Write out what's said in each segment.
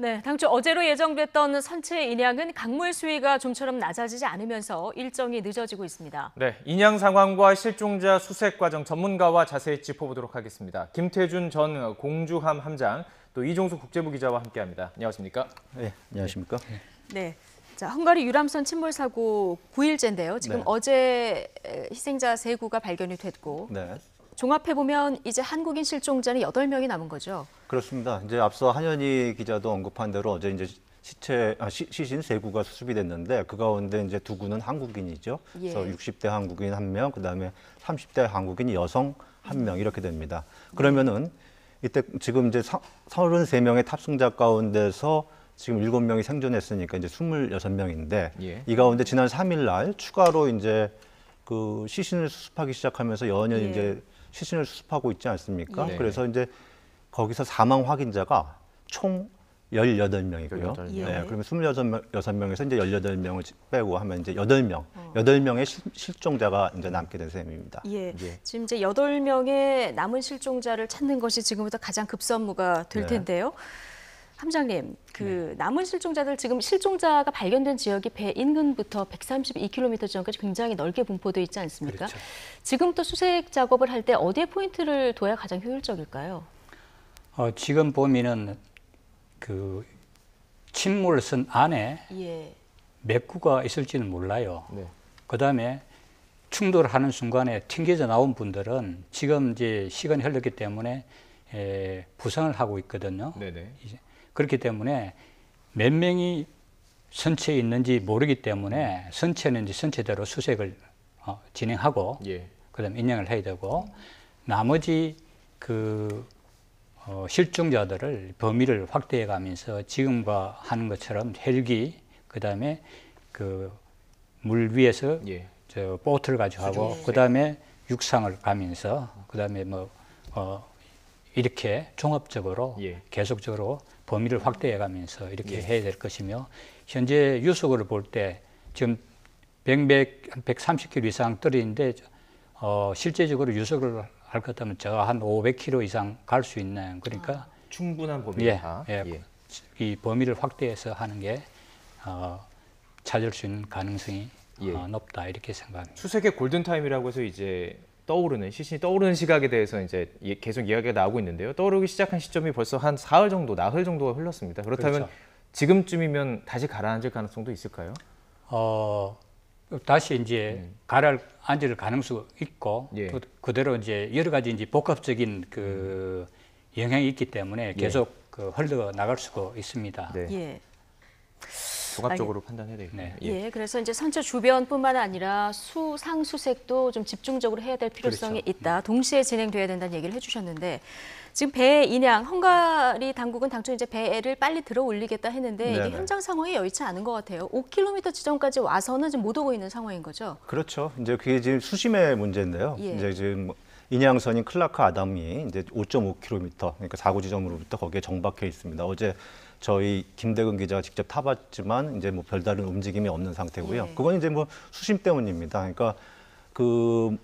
네, 당초 어제로 예정됐던 선체 인양은 강물 수위가 좀처럼 낮아지지 않으면서 일정이 늦어지고 있습니다. 네, 인양 상황과 실종자 수색 과정 전문가와 자세히 짚어보도록 하겠습니다. 김태준 전 공주함 함장, 또 이종수 국제부 기자와 함께합니다. 안녕하십니까? 네, 안녕하십니까? 네. 자, 헝가리 유람선 침몰 사고 9일째인데요. 지금 네. 어제 희생자 3구가 발견이 됐고 네, 종합해보면 이제 한국인 실종자는 8명이 남은 거죠. 그렇습니다. 이제 앞서 한현희 기자도 언급한 대로 어제 이제 시신 3구가 수습이 됐는데 그 가운데 이제 2구는 한국인이죠. 예. 그래서 60대 한국인 1명, 그다음에 30대 한국인 여성 1명 이렇게 됩니다. 그러면은 이때 지금 이제 33명의 탑승자 가운데서 지금 7명이 생존했으니까 이제 26명인데 예. 이 가운데 지난 3일 날 추가로 이제 그 시신을 수습하기 시작하면서 연이어 예. 이제 시신을 수습하고 있지 않습니까? 예. 그래서 이제 거기서 사망 확인자가 총 18명이고요. 18명. 예. 네, 그러면 26명에서 이제 18명을 빼고 하면 이제 8명, 8명의 실종자가 이제 남게 된 셈입니다. 예. 예. 지금 이제 8명의 남은 실종자를 찾는 것이 지금부터 가장 급선무가 될 네. 텐데요. 함장님, 그 남은 실종자들 지금 실종자가 발견된 지역이 배 인근부터 132km 지점까지 굉장히 넓게 분포되어 있지 않습니까? 그렇죠. 지금 또 수색 작업을 할 때 어디에 포인트를 둬야 가장 효율적일까요? 지금 보면은 그 침몰선 안에 예. 몇 구가 있을지는 몰라요. 네. 그다음에 충돌하는 순간에 튕겨져 나온 분들은 지금 이제 시간이 흘렀기 때문에 부상을 하고 있거든요. 네네. 그렇기 때문에 몇 명이 선체에 있는지 모르기 때문에 선체는 이제 선체대로 수색을 진행하고 예. 그다음에 인양을 해야 되고 나머지 그 실종자들을 범위를 확대해 가면서 지금과 하는 것처럼 헬기 그다음에 그 물 위에서 예. 저 보트를 가지고 하고 그다음에 육상을 가면서 그다음에 뭐 이렇게 종합적으로 예. 계속적으로 범위를 확대해 가면서 이렇게 해야 될 것이며 현재 유속을 볼 때 지금 130km 이상 떨어지는데 실제적으로 유속을 할 것 같으면 저 한 500km 이상 갈 수 있는 그러니까 충분한 범위다. 이 범위를 확대해서 하는 게 찾을 수 있는 가능성이 예. 높다 이렇게 생각합니다. 수색의 골든타임이라고 해서 이제 시신이 떠오르는 시각에 대해서 이제 계속 이야기가 나오고 있는데요. 떠오르기 시작한 시점이 벌써 한 사흘 정도, 나흘 정도가 흘렀습니다. 그렇다면 그렇죠. 지금쯤이면 다시 가라앉을 가능성도 있을까요? 다시 이제 가라앉을 가능성이 있고 예. 또 그대로 이제 여러 가지 이제 복합적인 그 영향이 있기 때문에 계속 그 흘러 나갈 수가 있습니다. 네. 예. 종합적으로 판단해야 되겠네요. 네. 예, 그래서 이제 선체 주변뿐만 아니라 수상 수색도 좀 집중적으로 해야 될 필요성이 그렇죠. 있다. 동시에 진행돼야 된다는 얘기를 해주셨는데 지금 배 인양, 헝가리 당국은 당초 이제 배를 빨리 들어 올리겠다 했는데 이게 네네. 현장 상황이 여의치 않은 것 같아요. 5km 지점까지 와서는 지금 못 오고 있는 상황인 거죠. 그렇죠. 이제 그게 지금 수심의 문제인데요. 예. 이제 지금 인양선인 클라크 아담이 이제 5.5km, 그러니까 사고 지점으로부터 거기에 정박해 있습니다. 어제 저희 김대근 기자가 직접 타봤지만 이제 뭐 별다른 움직임이 없는 상태고요. 예. 그건 이제 뭐 수심 때문입니다. 그러니까 그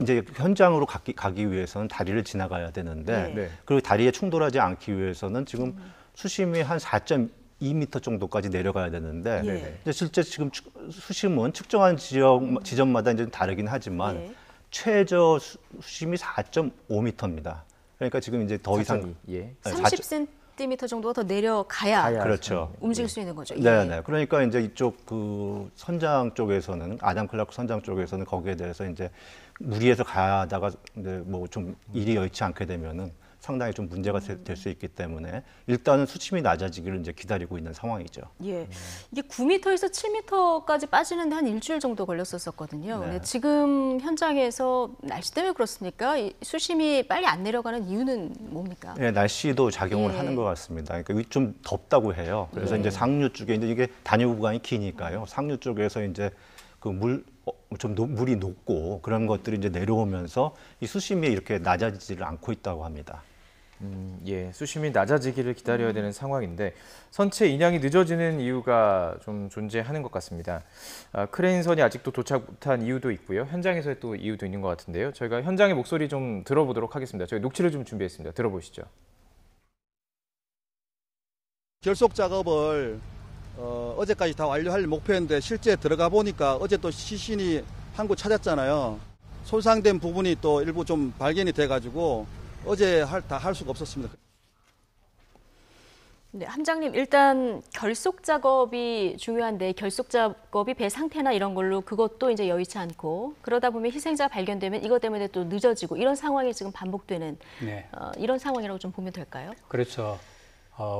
이제 현장으로 가기 위해서는 다리를 지나가야 되는데 예. 네. 그 다리에 충돌하지 않기 위해서는 지금 수심이 한 4.2m 정도까지 내려가야 되는데 예. 이제 실제 지금 수심은 측정한 지점마다 이제 다르긴 하지만 예. 최저 수심이 4.5m입니다. 그러니까 지금 이제 더 이상 4.2. 예. 30cm 정도가 더 내려가야 그렇죠. 움직일 수 있는 거죠. 예. 네네. 그러니까 이제 이쪽 그 선장 쪽에서는 아담 클라크 선장 쪽에서는 거기에 대해서 이제 무리해서 가다가 이제 뭐 좀 일이 여의치 않게 되면은 상당히 좀 문제가 될 수 있기 때문에 일단은 수심이 낮아지기를 이제 기다리고 있는 상황이죠. 예, 이게 9m에서 7m까지 빠지는데 한 일주일 정도 걸렸었거든요. 네. 근데 지금 현장에서 날씨 때문에 그렇습니까? 이 수심이 빨리 안 내려가는 이유는 뭡니까? 네, 날씨도 작용을 예. 하는 것 같습니다. 그러니까 좀 덥다고 해요. 그래서 예. 이제 상류 쪽에 이제 이게 단유 구간이 기니까요. 상류 쪽에서 이제 그 물이 높고 그런 것들이 이제 내려오면서 이 수심이 이렇게 낮아지지를 않고 있다고 합니다. 예, 수심이 낮아지기를 기다려야 되는 상황인데 선체 인양이 늦어지는 이유가 좀 존재하는 것 같습니다. 크레인선이 아직도 도착 못한 이유도 있고요. 현장에서의 또 이유도 있는 것 같은데요. 저희가 현장의 목소리 좀 들어보도록 하겠습니다. 저희 녹취를 좀 준비했습니다. 들어보시죠. 결속 작업을 어제까지 다 완료할 목표였는데 실제 들어가 보니까 어제 또 시신이 한 곳 찾았잖아요. 손상된 부분이 또 일부 좀 발견이 돼가지고 어제 다 할 수가 없었습니다. 네, 함장님 일단 결속 작업이 중요한데 결속 작업이 배 상태나 이런 걸로 그것도 이제 여의치 않고 그러다 보면 희생자 발견되면 이것 때문에 또 늦어지고 이런 상황이 지금 반복되는 네. 이런 상황이라고 좀 보면 될까요? 그렇죠.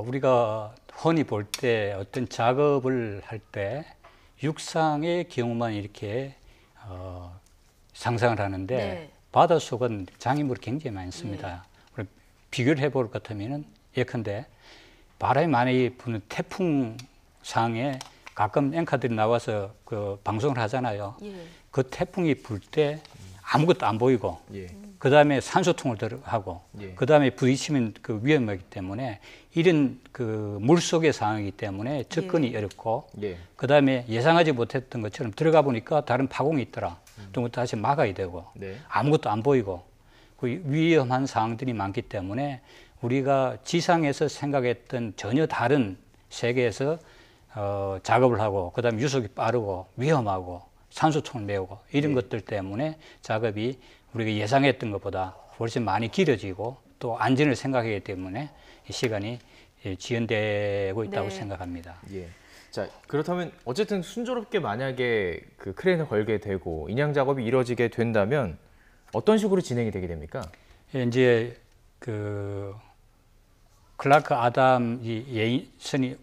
우리가 흔히 볼 때 어떤 작업을 할 때 육상의 경우만 이렇게 상상을 하는데 네. 바닷속은 장애물이 굉장히 많습니다. 우리 비교를 해볼 것 같으면은 예컨대 바람이 많이 부는 태풍 상에 가끔 앵커들이 나와서 그 방송을 하잖아요. 예. 그 태풍이 불 때 아무것도 안 보이고 예. 그 다음에 산소통을 들어가고 예. 그 다음에 부딪히면 그 위험하기 때문에 이런 그 물속의 상황이기 때문에 접근이 어렵고 예. 그 다음에 예상하지 못했던 것처럼 들어가 보니까 다른 파공이 있더라. 또 다시 막아야 되고 네. 아무것도 안 보이고 그 위험한 상황들이 많기 때문에 우리가 지상에서 생각했던 전혀 다른 세계에서 작업을 하고 그 다음에 유속이 빠르고 위험하고 산소통을 메우고 이런 것들 때문에 작업이 우리가 예상했던 것보다 훨씬 많이 길어지고 또 안전을 생각하기 때문에 이 시간이 지연되고 있다고 네. 생각합니다. 예. 자, 그렇다면 어쨌든 순조롭게 만약에 그 크레인을 걸게 되고 인양 작업이 이루어지게 된다면 어떤 식으로 진행이 되게 됩니까? 이제 그 클라크 아담 이 예선이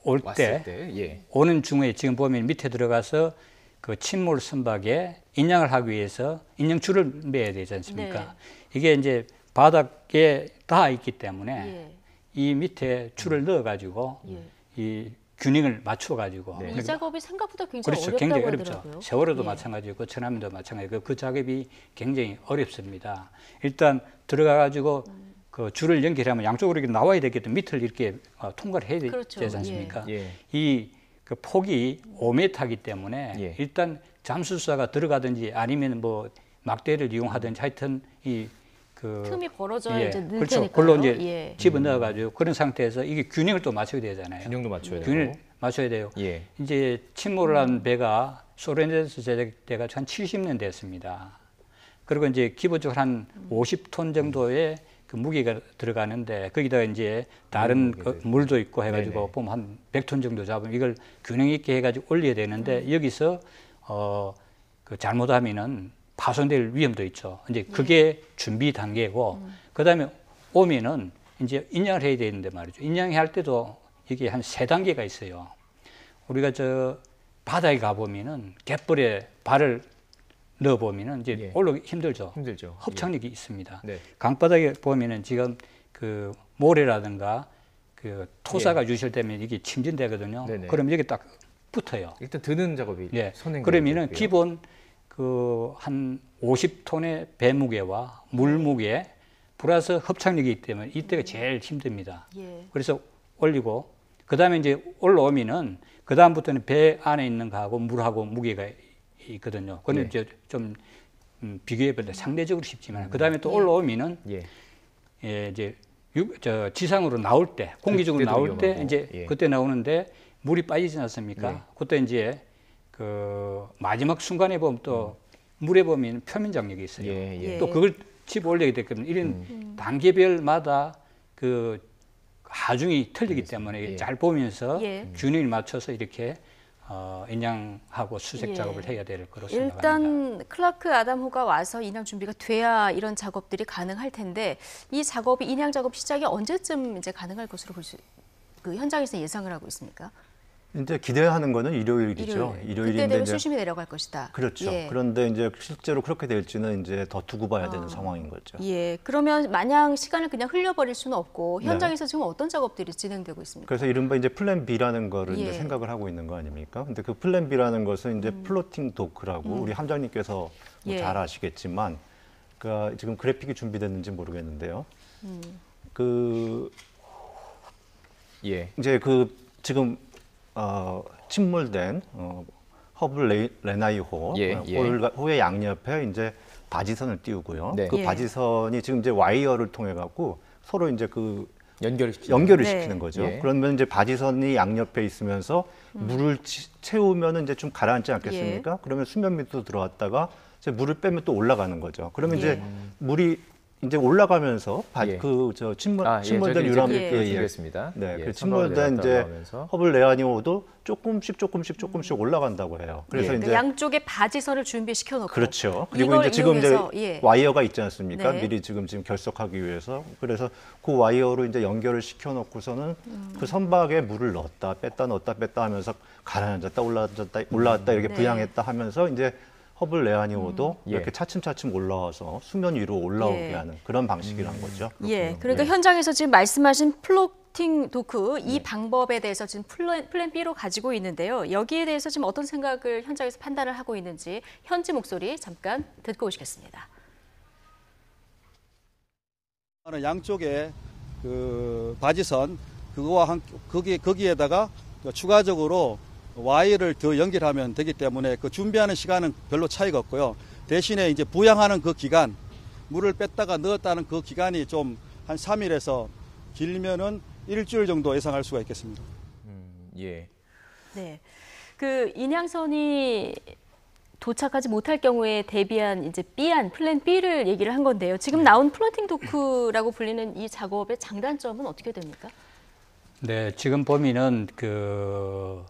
올 왔을 때 때, 예. 오는 중에 지금 보면 밑에 들어가서 그 침몰 선박에 인양을 하기 위해서 인양 줄을 매야 되지 않습니까? 네. 이게 이제 바닥에 닿아 있기 때문에 예. 이 밑에 줄을 넣어 가지고 예. 이 균형을 맞춰 가지고 네. 이 작업이 생각보다 굉장히 그렇죠. 어렵다고 굉장히 하더라고요. 어렵죠. 세월호도 예. 마찬가지고 천안도 마찬가지고 그 작업이 굉장히 어렵습니다. 일단 들어가 가지고 그 줄을 연결하면 양쪽으로 이렇게 나와야 되기 때문에 밑을 이렇게 통과를 해야 그렇죠. 되지 않습니까? 예. 이 그 폭이 5m이기 때문에 예. 일단 잠수사가 들어가든지 아니면 뭐 막대를 이용하든지 하여튼 이 그 틈이 벌어져야 이제 늘 그렇죠. 테니까요. 그걸로 이제 예. 집어 넣어가지고 그런 상태에서 이게 균형을 또 맞춰야 되잖아요. 균형도 맞춰야 되고. 균을 맞춰야 돼요. 예. 이제 침몰을 한 배가 소련에서 제작돼가 한 70년 됐습니다. 그리고 이제 기본적으로 한 50톤 정도의 그 무게가 들어가는데 거기다가 이제 다른 물도 있고 해가지고 네네. 보면 한 100톤 정도 잡으면 이걸 균형 있게 해가지고 올려야 되는데 여기서 그 잘못하면은 파손될 위험도 있죠. 이제 그게 준비 단계고 그다음에 오면은 이제 인양을 해야 되는데 말이죠. 인양할 때도 이게 한 3단계가 있어요. 우리가 저 바다에 가 보면은 갯벌에 발을 넣어 보면은 이제 예. 올라오기 힘들죠. 힘들죠. 흡착력이 있습니다. 네. 강바닥에 보면은 지금 그 모래라든가 그 토사가 유실되면 이게 침진되거든요. 네네. 그럼 여기 딱 붙어요. 일단 드는 작업이 예. 선행. 그러면은 기본 그 한 50톤의 배 무게와 물 무게 플러스 흡착력이 있기 때문에 이때가 제일 힘듭니다. 예. 그래서 올리고 그다음에 이제 올라오면은 그다음부터는 배 안에 있는 거하고 물하고 무게가 있거든요. 그건 네. 이제 좀 비교해 볼 때 상대적으로 쉽지만 그다음에 또 올라오면은 예. 예, 이제 지상으로 나올 때 공기적으로 그때도 나올 때 위험하고. 이제 예. 그때 나오는데 물이 빠지지 않습니까? 네. 그때 이제 그 마지막 순간에 보면 또 물에 보면 표면 장력이 있어요. 예, 예. 또 그걸 집어 올리게 되거든요. 이런 단계별마다 그 하중이 틀리기 때문에 예. 잘 보면서 예. 균형을 맞춰서 이렇게 인양하고 수색 예. 작업을 해야 될 거로 생각합니다. 일단 클라크 아담호가 와서 인양 준비가 돼야 이런 작업들이 가능할 텐데 이 작업이 인양 작업 시작이 언제쯤 이제 가능할 것으로 그 현장에서 예상을 하고 있습니까? 이제 기대하는 거는 일요일이죠. 그때 일요일인데 되면 이제 수심이 내려갈 것이다. 그렇죠. 예. 그런데 이제 실제로 그렇게 될지는 이제 더 두고 봐야 되는 상황인 거죠. 예. 그러면 마냥 시간을 그냥 흘려버릴 수는 없고 네. 현장에서 지금 어떤 작업들이 진행되고 있습니까? 그래서 이른바 이제 플랜 B라는 거를 예. 이제 생각을 하고 있는 거 아닙니까? 근데 그 플랜 B라는 것은 이제 플로팅 도크라고 우리 함장님께서 뭐 예. 잘 아시겠지만 그러니까 지금 그래픽이 준비됐는지 모르겠는데요. 그 예. 이제 그 지금 침몰된 허블 레나이호 예, 예. 호의 양옆에 이제 바지선을 띄우고요. 네. 그 예. 바지선이 지금 이제 와이어를 통해 갖고 서로 이제 그 연결을 네. 시키는 거죠. 예. 그러면 이제 바지선이 양옆에 있으면서 물을 채우면은 이제 좀 가라앉지 않겠습니까? 그러면 수면 밑으로 들어왔다가 이제 물을 빼면 또 올라가는 거죠. 그러면 이제 물이 이제 올라가면서 예. 침몰된 유람 준비했습니다. 네, 예, 그 선박을 침몰된 내렸다 이제 올라오면서. 허블 레아니오도 조금씩 올라간다고 해요. 그래서 예. 이제 그러니까 양쪽에 바지선을 준비시켜 놓고 그렇죠. 그리고 이걸 이제 지금 이제 이용해서, 예. 와이어가 있지 않습니까? 네. 미리 지금 결석하기 위해서. 그래서 그 와이어로 이제 연결을 시켜 놓고서는 그 선박에 물을 넣었다 뺐다 하면서 가라앉았다 올라왔다 이렇게 네. 부양했다 하면서 이제 허블 레아니오도 예. 이렇게 차츰차츰 올라와서 수면 위로 올라오게 예. 하는 그런 방식이란 거죠. 예, 그러니까 현장에서 지금 말씀하신 플로팅 도크 이 방법에 대해서 지금 플랜 B로 가지고 있는데요. 여기에 대해서 지금 어떤 생각을 현장에서 판단을 하고 있는지 현지 목소리 잠깐 듣고 오시겠습니다. 양쪽에 그 바지선 그거와 거기에다가 추가적으로 와이어를 더 연결하면 되기 때문에 그 준비하는 시간은 별로 차이가 없고요. 대신에 이제 부양하는 그 기간, 물을 뺐다가 넣었다는 그 기간이 좀 한 3일에서 길면은 일주일 정도 예상할 수가 있겠습니다. 예. 네, 그 인양선이 도착하지 못할 경우에 대비한 이제 플랜 B를 얘기를 한 건데요. 지금 나온 플로팅 도크라고 불리는 이 작업의 장단점은 어떻게 됩니까? 네, 지금 보면은 그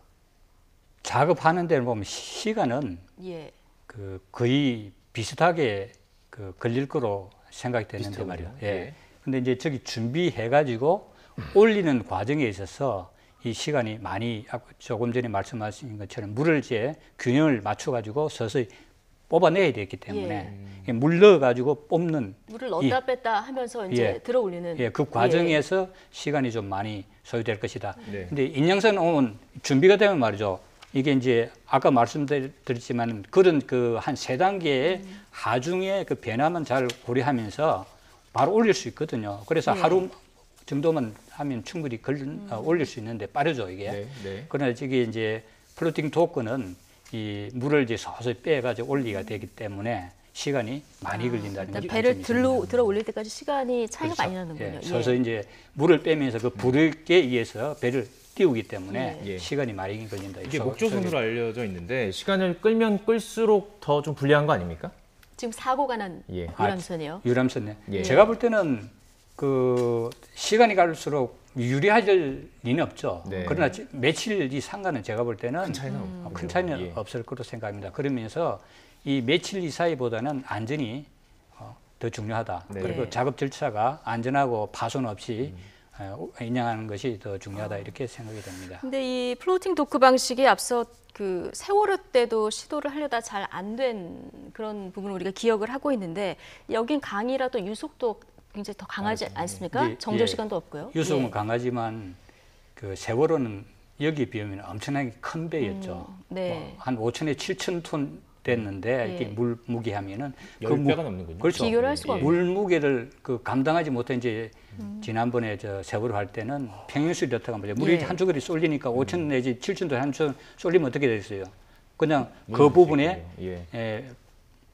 작업하는 데를 보면 시간은 예. 그 거의 비슷하게 그 걸릴 거로 생각이 되는데 비슷하군요. 말이에요. 예. 예. 근데 이제 저기 준비해가지고 올리는 과정에 있어서 이 시간이 많이 조금 전에 말씀하신 것처럼 물을 이제 균형을 맞춰가지고 서서히 뽑아내야 되기 때문에 물 넣어가지고 뽑는 물을 넣었다 뺐다 하면서 이제 예. 들어 올리는. 예, 그 과정에서 시간이 좀 많이 소요될 것이다. 네. 근데 인양선 오면 준비가 되면 말이죠. 이게 이제 아까 말씀드렸지만 그런 그 한 세 단계의 하중의 그 변화만 잘 고려하면서 바로 올릴 수 있거든요. 그래서 네. 하루 정도만 하면 충분히 올릴 수 있는데 빠르죠, 이게. 네, 네. 그러나 저기 이제 플로팅 도크는 이 물을 이제 서서히 빼가지고 올리가 되기 때문에 시간이 많이 걸린다는 일단 게 배를 단점이 있습니다. 들어 올릴 때까지 시간이 차이가 그렇죠. 많이 나는군요. 예, 예. 서서히 이제 물을 빼면서 그 불에 의해서 배를 띄우기 때문에 예. 시간이 많이 걸린다. 이게 목조선으로 알려져 있는데 시간을 끌면 끌수록 더 좀 불리한 거 아닙니까? 지금 사고가 난 예. 유람선이요. 유람선. 예. 제가 볼 때는 그 시간이 갈수록 유리할 리는 없죠. 네. 그러나 며칠이 상관은 제가 볼 때는 큰 차이는 예. 없을 거로 생각합니다. 그러면서 이 며칠 이 사이보다는 안전이 더 중요하다. 네. 그리고 작업 절차가 안전하고 파손 없이 인양하는 것이 더 중요하다 이렇게 생각이 됩니다. 근데 이 플로팅 도크 방식이 앞서 그 세월호 때도 시도를 하려다 잘 안 된 그런 부분을 우리가 기억을 하고 있는데 여긴 강이라도 유속도 굉장히 더 강하지 않습니까? 이제, 정조 예, 시간도 없고요. 유속은 예. 강하지만 그 세월호는 여기에 비하면 엄청나게 큰 배였죠. 네. 한 5천에 7천 톤 됐는데 예. 이렇게 물 무게하면은 10배가 넘는군요. 그렇죠. 비교를 할 수가 없네요. 물 무게를 그 감당하지 못해 이제 지난번에 저 세월호 할 때는 평균수를 이렇다가 말이죠. 물이 예. 한쪽으로 쏠리니까 5천 내지 7천 톤 한쪽 쏠리면 어떻게 됐어요? 그냥 그 부분에 예.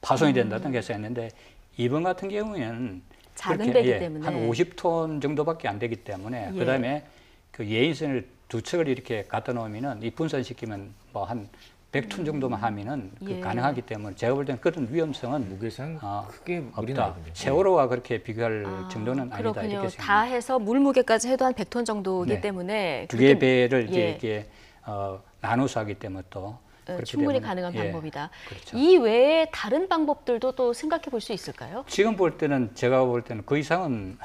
파손이 된다든가 해서 했는데 이번 같은 경우에는 작은 그렇게, 배기 때문에. 한 50톤 정도밖에 안 되기 때문에 예. 그다음에 그 예인선을 두 척을 이렇게 갖다 놓으면은 이 분산시키면 뭐 한 100톤 정도만 하면은 그 예. 가능하기 때문에 제가 볼 때는 그런 위험성은 무게상 어, 크게 무리는 없다. 아니군요. 세월호와 그렇게 비교할 정도는 아니다 그렇군요. 이렇게 다 생각합니다. 해서 물 무게까지 해도 한 100톤 정도이기 네. 때문에 두 개의 그렇게- 배를 이제 예. 이렇게 나눠서 하기 때문에 또 그렇기 충분히 때문에, 가능한 예, 방법이다. 그렇죠. 이 외에 다른 방법들도 또 생각해 볼 수 있을까요? 지금 볼 때는 제가 볼 때는 그 이상은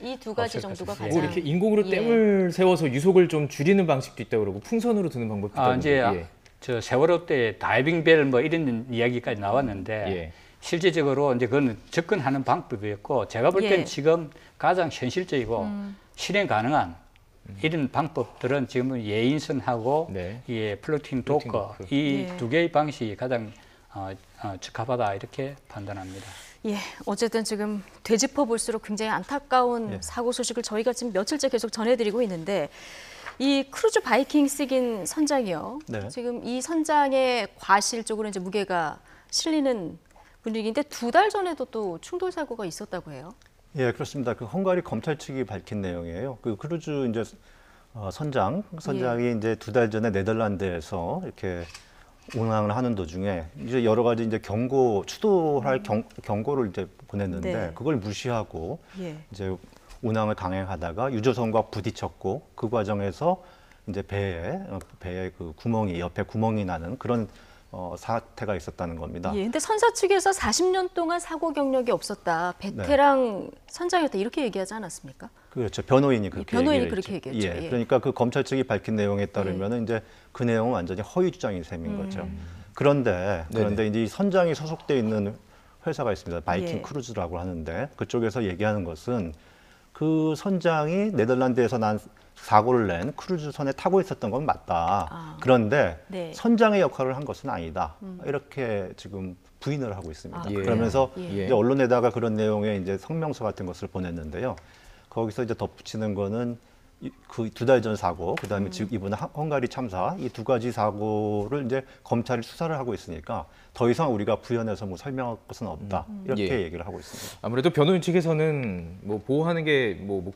이 두 가지 없을 정도가 것입니다. 가장 뭐 이렇게 인공으로 예. 댐을 세워서 유속을 좀 줄이는 방식도 있다고 그러고 풍선으로 드는 방법도 있다고 이제 그러고. 예. 저 세월호 때 다이빙 벨 뭐 이런 이야기까지 나왔는데 예. 실제적으로 이제 그건 접근하는 방법이었고 제가 볼 때는 예. 지금 가장 현실적이고 실행 가능한 이런 방법들은 지금은 예인선하고 네. 플로팅 플로팅 도커 도크. 이 예. 두 개의 방식이 가장 적합하다 이렇게 판단합니다. 예, 어쨌든 지금 되짚어 볼수록 굉장히 안타까운 예. 사고 소식을 저희가 지금 며칠째 계속 전해드리고 있는데 이 크루즈 바이킹 쓰긴 선장이요. 네. 지금 이 선장의 과실 쪽으로 이제 무게가 실리는 분위기인데 2달 전에도 또 충돌 사고가 있었다고 해요. 예, 그렇습니다. 그 헝가리 검찰 측이 밝힌 내용이에요. 그 크루즈 이제 선장이 이제 2달 전에 네덜란드에서 이렇게 운항을 하는 도중에 이제 여러 가지 이제 추도할 경고를 이제 보냈는데 네. 그걸 무시하고 예. 이제 운항을 강행하다가 유조선과 부딪혔고 그 과정에서 이제 배에 그 옆에 구멍이 나는 그런 사태가 있었다는 겁니다. 예, 근데 선사 측에서 40년 동안 사고 경력이 없었다. 베테랑 선장이었다. 이렇게 얘기하지 않았습니까? 그렇죠. 변호인이 그렇게 변호인이 얘기를 그렇게 했죠. 얘기했죠. 예. 그러니까 그 검찰 측이 밝힌 내용에 따르면 이제 그 내용은 완전히 허위 주장인 셈인 거죠. 그런데 이제 이 선장이 소속돼 있는 회사가 있습니다. 바이킹 예. 크루즈라고 하는데 그쪽에서 얘기하는 것은 그 선장이 네덜란드에서 사고를 낸 크루즈선에 타고 있었던 건 맞다. 그런데 네. 선장의 역할을 한 것은 아니다. 이렇게 지금 부인을 하고 있습니다. 아, 그러면서 예. 이제 언론에다가 그런 내용의 이제 성명서 같은 것을 보냈는데요. 거기서 이제 덧붙이는 거는 그 2달 전 사고, 그다음에 지금 이번에 헝가리 참사 이 2가지 사고를 이제 검찰이 수사를 하고 있으니까 더 이상 우리가 부연해서 뭐 설명할 것은 없다. 이렇게 예. 얘기를 하고 있습니다. 아무래도 변호인 측에서는 뭐 보호하는 게 뭐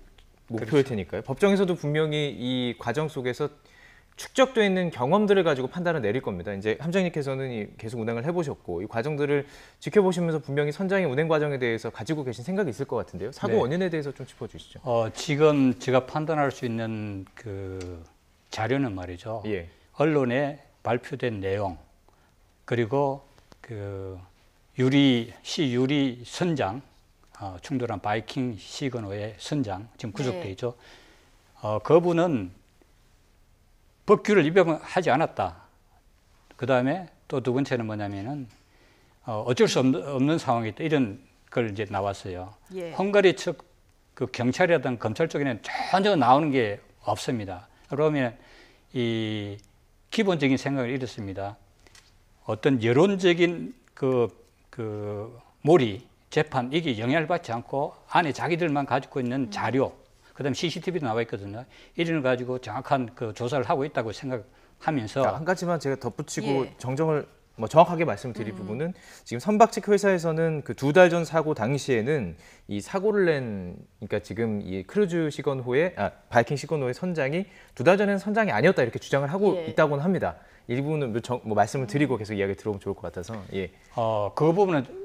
목표일 테니까요. 법정에서도 분명히 이 과정 속에서 축적되어 있는 경험들을 가지고 판단을 내릴 겁니다. 이제 함장님께서는 계속 운행을 해보셨고 이 과정들을 지켜보시면서 분명히 선장의 운행 과정에 대해서 가지고 계신 생각이 있을 것 같은데요. 사고 네. 원인에 대해서 좀 짚어주시죠. 지금 제가 판단할 수 있는 그 자료는 말이죠. 예. 언론에 발표된 내용 그리고 그 유리 선장 충돌한 바이킹 시그노의 선장 지금 구속돼 네. 있죠. 그분은 법규를 위반하지 않았다. 그 다음에 또 두 번째는 뭐냐면은 어쩔 수 없는 상황이다. 이런 걸 이제 나왔어요. 예. 헝가리 측 그 경찰이라든 검찰 쪽에는 전혀 나오는 게 없습니다. 그러면 이 기본적인 생각을 이렇습니다. 어떤 여론적인 그 몰이 재판 이게 영향을 받지 않고 안에 자기들만 가지고 있는 자료, 그다음에 CCTV도 나와 있거든요. 이런 걸 가지고 정확한 그 조사를 하고 있다고 생각하면서 한 가지만 제가 덧붙이고 예. 정정을 정확하게 말씀드릴 부분은 지금 선박 측 회사에서는 그 2달 전 사고 당시에는 이 사고를 낸 그러니까 지금 이 크루즈 시건호의 바이킹 시건호의 선장이 2달 전에는 선장이 아니었다 이렇게 주장을 하고 예. 있다고는 합니다. 일부는 말씀을 드리고 계속 이야기 들어보면 좋을 것 같아서 예. 그 부분은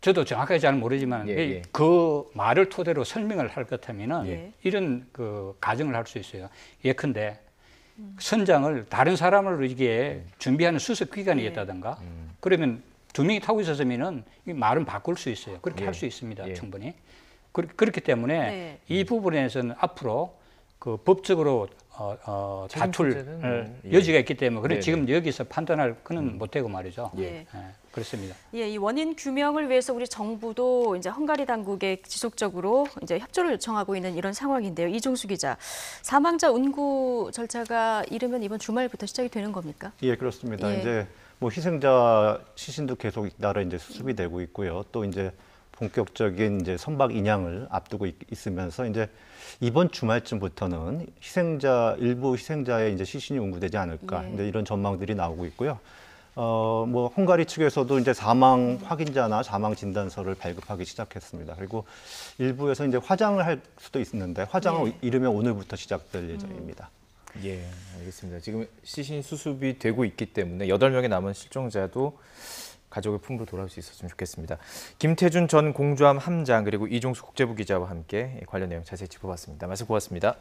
저도 정확하게 잘 모르지만 예. 그 말을 토대로 설명을 할 것 같으면은 예. 이런 그 가정을 할 수 있어요. 예컨대 선장을 다른 사람을 이게 준비하는 수습 기관이겠다든가 그러면 2명이 타고 있었으면은 이 말은 바꿀 수 있어요. 그렇게 예. 할 수 있습니다. 예. 충분히. 그렇기 때문에 네. 이 부분에서는 앞으로 그 법적으로 다툴 문제는 예. 여지가 있기 때문에 그래 네네. 지금 여기서 판단할 그는 못되고 말이죠. 예. 그렇습니다. 예, 이 원인 규명을 위해서 우리 정부도 이제 헝가리 당국에 지속적으로 이제 협조를 요청하고 있는 이런 상황인데요. 이종수 기자, 사망자 운구 절차가 이르면 이번 주말부터 시작이 되는 겁니까? 예, 그렇습니다. 예. 이제 뭐 희생자 시신도 계속 잇따라 이제 수습이 되고 있고요. 또 이제 본격적인 이제 선박 인양을 앞두고 있으면서 이제 이번 주말쯤부터는 일부 희생자의 이제 시신이 운구되지 않을까 예. 이제 이런 전망들이 나오고 있고요. 뭐 헝가리 측에서도 이제 사망 확인자나 사망 진단서를 발급하기 시작했습니다. 그리고 일부에서 이제 화장을 할 수도 있는데 화장을 네. 이르면 오늘부터 시작될 예정입니다. 예, 알겠습니다. 지금 시신 수습이 되고 있기 때문에 8명의 남은 실종자도 가족의 품으로 돌아올 수 있었으면 좋겠습니다. 김태준 전 공주함 함장 그리고 이종수 국제부 기자와 함께 관련 내용 자세히 짚어봤습니다. 말씀 고맙습니다.